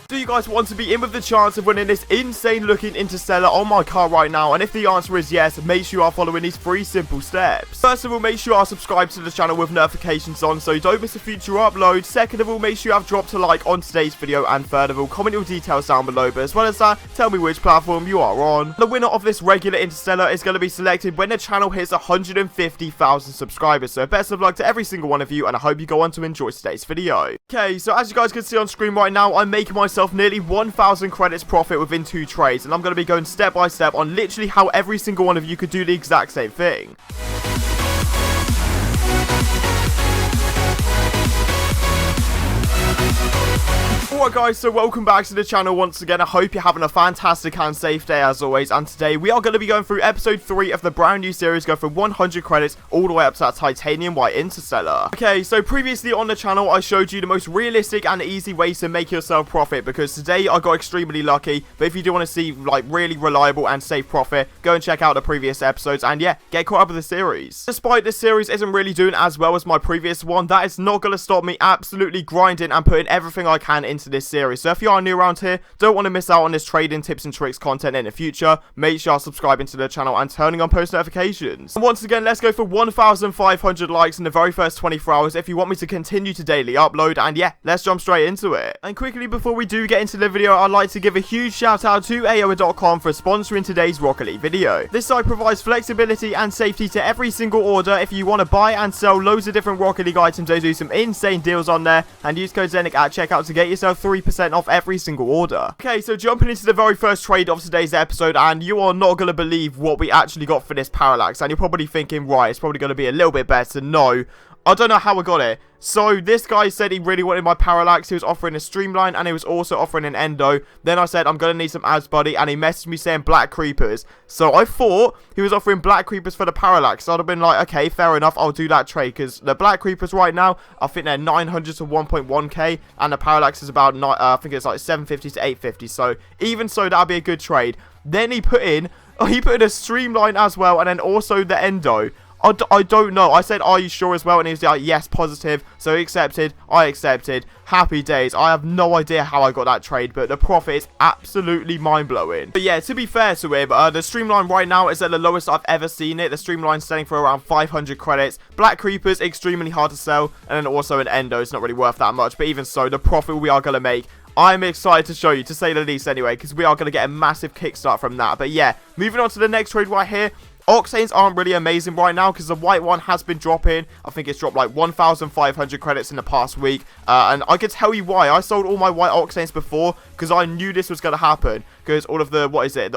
Do you guys want to be in with the chance of winning this insane looking Interstellar on my car right now? And if the answer is yes, make sure you are following these 3 simple steps. First of all, make sure you are subscribed to the channel with notifications on so you don't miss a future upload. Second of all, make sure you have dropped a like on today's video. And third of all, comment your details down below. But as well as that, tell me which platform you are on. The winner of this regular Interstellar is going to be selected when the channel hits 150,000 subscribers. So best of luck to every single one of you, and I hope you go on to enjoy today's video. Okay, so as you guys can see on screen right now, I'm making myself nearly 1,000 credits profit within 2 trades, and I'm going to be going step by step on literally how every single one of you could do the exact same thing. Alright guys, so welcome back to the channel once again. I hope you're having a fantastic and safe day as always, and today we are going to be going through episode 3 of the brand new series, go from 100 credits all the way up to that titanium white Interstellar. Okay, so previously on the channel I showed you the most realistic and easy ways to make yourself profit, because today I got extremely lucky. But if you do want to see like really reliable and safe profit, go and check out the previous episodes, and yeah, get caught up with the series. Despite this series isn't really doing as well as my previous one, that is not going to stop me absolutely grinding and putting everything I can into this series. So if you are new around here, don't want to miss out on this trading tips and tricks content in the future, make sure you're subscribing to the channel and turning on post notifications. And once again, let's go for 1,500 likes in the very first 24 hours if you want me to continue to daily upload. And yeah, let's jump straight into it. And quickly before we do get into the video, I'd like to give a huge shout out to aoa.com for sponsoring today's Rocket League video. This site provides flexibility and safety to every single order. If you want to buy and sell loads of different Rocket League items, they do some insane deals on there, and use code ZENIC at checkout to get yourself 3% off every single order. Okay, so jumping into the very first trade of today's episode, and you are not going to believe what we actually got for this parallax, and you're probably thinking, right, it's probably going to be a little bit better. No, I don't know how I got it. So this guy said he really wanted my parallax. He was offering a streamline and he was also offering an endo. Then I said I'm going to need some ads, buddy, and he messaged me saying black creepers. So I thought he was offering black creepers for the parallax. So I'd have been like, okay, fair enough, I'll do that trade, because the black creepers right now, I think they're 900 to 1.1k, and the parallax is about I think it's like 750 to 850. So even so, that'd be a good trade. Then he put in a streamline as well, and then also the endo. I don't know. I said, are you sure as well? And he was like, yes, positive. So he accepted. I accepted. Happy days. I have no idea how I got that trade, but the profit is absolutely mind-blowing. But yeah, to be fair to him, the streamline right now is at the lowest I've ever seen it. The streamline's selling for around 500 credits. Black creepers, extremely hard to sell. And then also an endo is not really worth that much. But even so, the profit we are going to make, I'm excited to show you, to say the least anyway, because we are going to get a massive kickstart from that. But yeah, moving on to the next trade right here. Octanes aren't really amazing right now because the white one has been dropping. I think it's dropped like 1,500 credits in the past week. And I can tell you why. I sold all my white octanes before because I knew this was going to happen. Because all of the,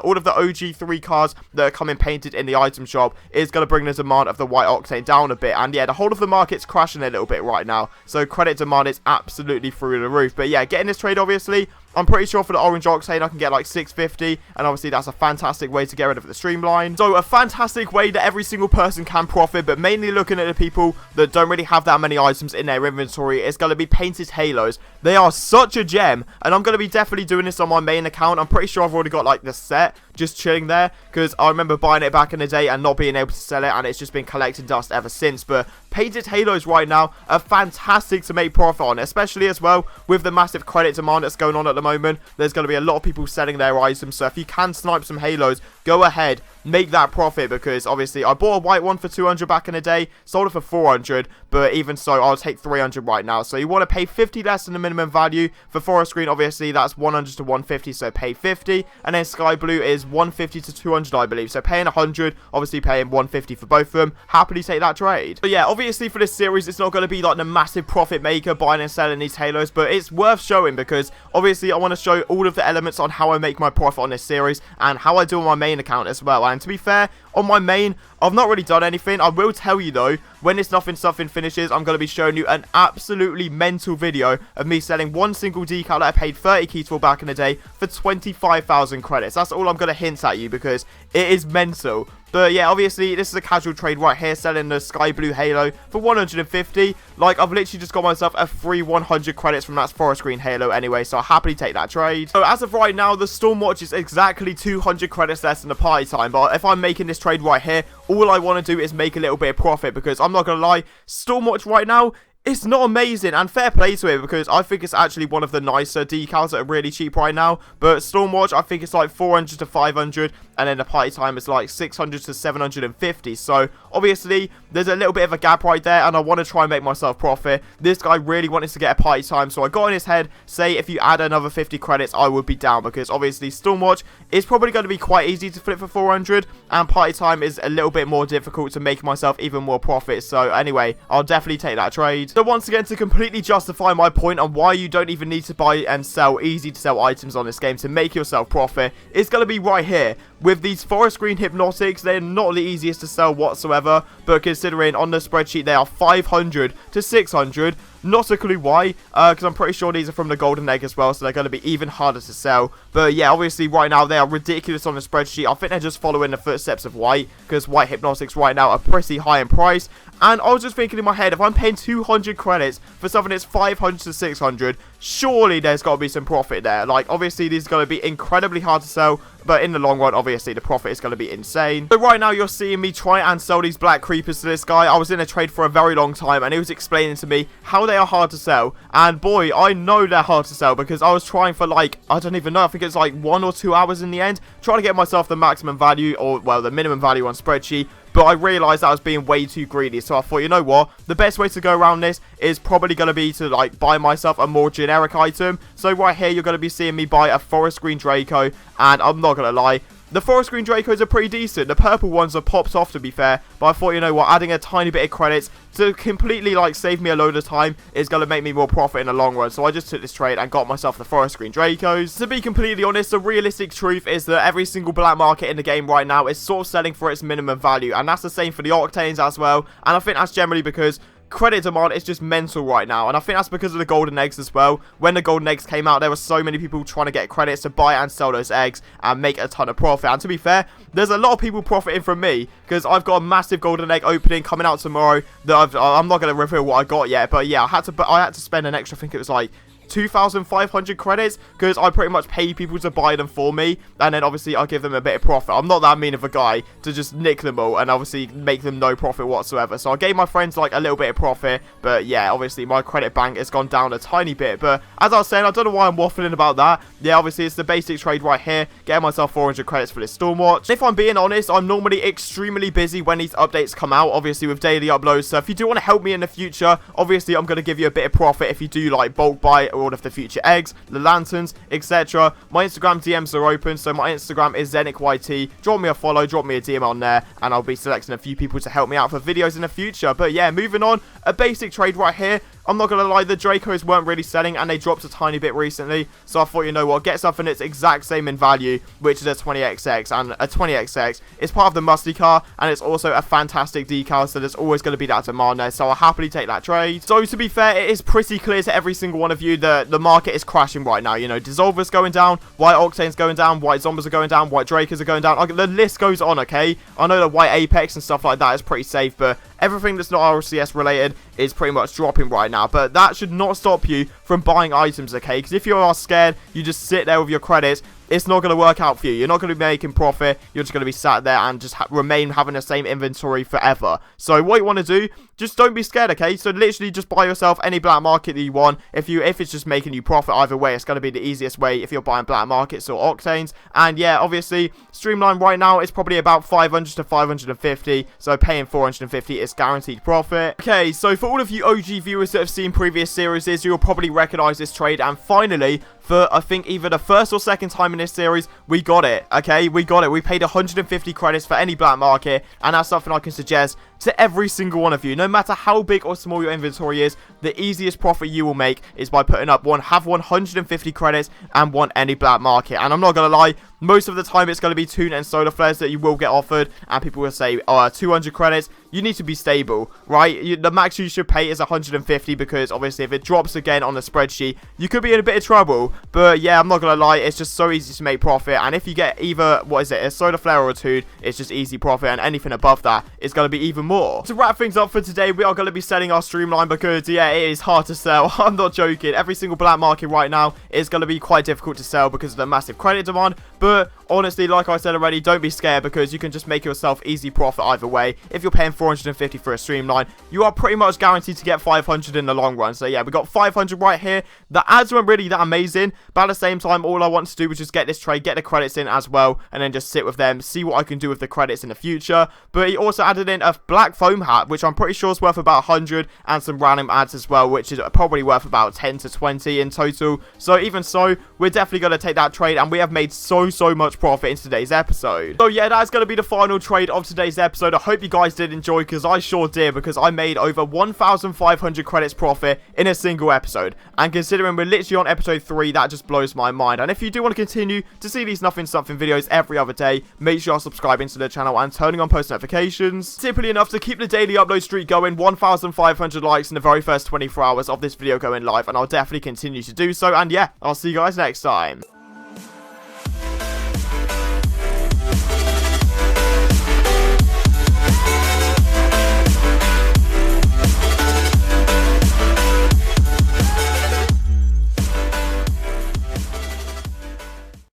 all of the OG3 cars that are coming painted in the item shop is going to bring the demand of the white octane down a bit. And yeah, the whole of the market's crashing a little bit right now. So credit demand is absolutely through the roof. But yeah, getting this trade, obviously, I'm pretty sure for the orange octane I can get like 650, and obviously that's a fantastic way to get rid of the streamline. So a fantastic way that every single person can profit, but mainly looking at the people that don't really have that many items in their inventory, it's going to be painted halos. They are such a gem, and I'm going to be definitely doing this on my main account. I'm pretty sure I've already got like the set just chilling there, because I remember buying it back in the day and not being able to sell it, and it's just been collecting dust ever since. But painted halos right now are fantastic to make profit on, especially as well with the massive credit demand that's going on at the moment. There's going to be a lot of people selling their items, so if you can snipe some halos, go ahead, make that profit, because obviously I bought a white one for 200 back in the day, sold it for 400, but even so, I'll take 300 right now. So you want to pay 50 less than the minimum value. For forest green, obviously that's 100 to 150, so pay 50, and then sky blue is 150 to 200, I believe, so paying 100, obviously paying 150 for both of them. Happily take that trade. But yeah, obviously for this series, it's not going to be like the massive profit maker buying and selling these halos, but it's worth showing, because obviously I want to show all of the elements on how I make my profit on this series and how I do on my main account as well. And to be fair, on my main, I've not really done anything. I will tell you though, when this nothing finishes, I'm going to be showing you an absolutely mental video of me selling one single decal that I paid 30 keys for back in the day for 25,000 credits. That's all I'm going to hint at you, because it is mental. But yeah, obviously this is a casual trade right here, selling the sky blue halo for 150. Like, I've literally just got myself a free 100 credits from that forest green halo anyway, so I'll happily take that trade. So as of right now, the Stormwatch is exactly 200 credits less than the party time. But if I'm making this trade right here, all I want to do is make a little bit of profit, because I'm not going to lie, Stormwatch right now it's not amazing, and fair play to it, because I think it's actually one of the nicer decals that are really cheap right now. But Stormwatch, I think it's like 400 to 500, and then the party time is like 600 to 750. So obviously there's a little bit of a gap right there, and I want to try and make myself profit. This guy really wanted to get a party time, so I got in his head, say if you add another 50 credits, I would be down, because obviously Stormwatch is probably going to be quite easy to flip for 400, and party time is a little bit more difficult to make myself even more profit. So anyway, I'll definitely take that trade. So once again, to completely justify my point on why you don't even need to buy and sell easy to sell items on this game to make yourself profit, it's going to be right here. With these forest green hypnotics, they're not the easiest to sell whatsoever, but considering on the spreadsheet they are 500 to 600, not a clue why, because I'm pretty sure these are from the golden egg as well, so they're going to be even harder to sell. But yeah, obviously right now they are ridiculous on the spreadsheet. I think they're just following the footsteps of white, because white hypnotics right now are pretty high in price. And I was just thinking in my head, if I'm paying 200 credits for something that's 500 to 600, surely there's got to be some profit there. Like, obviously these are going to be incredibly hard to sell, but in the long run, obviously, the profit is going to be insane. So right now, you're seeing me try and sell these black creepers to this guy. I was in a trade for a very long time, and he was explaining to me how they are hard to sell. And boy, I know they're hard to sell, because I was trying for like, I don't even know, I think it's like 1 or 2 hours in the end, trying to get myself the maximum value, or well, the minimum value on spreadsheet. But I realised that I was being way too greedy, so I thought, you know what, the best way to go around this is probably going to be to, like, buy myself a more generic item. So right here, you're going to be seeing me buy a forest green Draco, and I'm not going to lie, the forest green Dracos are pretty decent. The purple ones are popped off, to be fair, but I thought, you know what, adding a tiny bit of credits to completely, like, save me a load of time is going to make me more profit in the long run. So I just took this trade and got myself the forest green Dracos. To be completely honest, the realistic truth is that every single black market in the game right now is sort of selling for its minimum value, and that's the same for the octanes as well. And I think that's generally because credit demand is just mental right now, and I think that's because of the golden eggs as well. When the golden eggs came out, there were so many people trying to get credits to buy and sell those eggs and make a ton of profit. And to be fair, there's a lot of people profiting from me, because I've got a massive golden egg opening coming out tomorrow that I'm not going to reveal what I got yet, but yeah, I had to spend an extra, I think it was like 2,500 credits, because I pretty much pay people to buy them for me, and then obviously I give them a bit of profit. I'm not that mean of a guy to just nick them all and obviously make them no profit whatsoever. So I gave my friends like a little bit of profit, but yeah, obviously my credit bank has gone down a tiny bit. But as I was saying, I don't know why I'm waffling about that. Yeah, obviously it's the basic trade right here, getting myself 400 credits for this Stormwatch. If I'm being honest, I'm normally extremely busy when these updates come out, obviously with daily uploads. So if you do want to help me in the future, obviously I'm going to give you a bit of profit if you do like bulk buy all of the future eggs, the lanterns, etc. My Instagram DMs are open, so my Instagram is ZenicYT. Drop me a follow, drop me a DM on there, and I'll be selecting a few people to help me out for videos in the future. But yeah, moving on, a basic trade right here. I'm not going to lie, the Dracos weren't really selling, and they dropped a tiny bit recently, so I thought, you know what, get something that's exact same in value, which is a 20XX, and a 20XX is part of the musty car, and it's also a fantastic decal, so there's always going to be that demand there, so I'll happily take that trade. So to be fair, it is pretty clear to every single one of you that the market is crashing right now. You know, Dissolver's going down, White Octane's going down, White Zombies are going down, White Dracos are going down, the list goes on, okay? I know that White Apex and stuff like that is pretty safe, but everything that's not RLCS related is pretty much dropping right now. But that should not stop you from buying items, okay? Because if you are scared, you just sit there with your credits, it's not going to work out for you. You're not going to be making profit. You're just going to be sat there and just remain having the same inventory forever. So what you want to do, just don't be scared, okay? So literally just buy yourself any black market that you want. If it's just making you profit either way, it's going to be the easiest way if you're buying black markets or octanes. And yeah, obviously, Streamline right now is probably about 500 to 550. So paying 450 is guaranteed profit. Okay, so for all of you OG viewers that have seen previous series, you'll probably recognize this trade. And finally, for I think either the first or second time in this series, we got it, okay? We got it. We paid 150 credits for any black market, and that's something I can suggest to every single one of you. No matter how big or small your inventory is, the easiest profit you will make is by putting up 150 credits and any black market. And I'm not going to lie, most of the time it's going to be tuna and solar flares that you will get offered, and people will say, oh, 200 credits, you need to be stable, right? The max you should pay is 150, because obviously if it drops again on the spreadsheet, you could be in a bit of trouble. But yeah, I'm not going to lie, it's just so easy to make profit, and if you get either, a solar flare or a toon, it's just easy profit, and anything above that is going to be even more. To wrap things up for today, we are going to be selling our streamline because, yeah, it is hard to sell. I'm not joking. Every single black market right now is going to be quite difficult to sell because of the massive credit demand. But honestly, like I said already, don't be scared because you can just make yourself easy profit either way. If you're paying 450 for a streamline, you are pretty much guaranteed to get 500 in the long run. So yeah, we got 500 right here. The ads weren't really that amazing, but at the same time, all I want to do was just get this trade, get the credits in as well, and then just sit with them, see what I can do with the credits in the future. But he also added in a black foam hat, which I'm pretty sure is worth about 100, and some random ads as well, which is probably worth about 10 to 20 in total. So even so, we're definitely going to take that trade, and we have made so much profit in today's episode. So yeah, that's going to be the final trade of today's episode. I hope you guys did enjoy, because I sure did, because I made over 1,500 credits profit in a single episode. And considering we're literally on episode 3, that just blows my mind. And if you do want to continue to see these nothing something videos every other day, make sure you're subscribing to the channel and turning on post notifications. Simply enough to keep the daily upload streak going. 1,500 likes in the very first 24 hours of this video going live, and I'll definitely continue to do so. And yeah, I'll see you guys next time.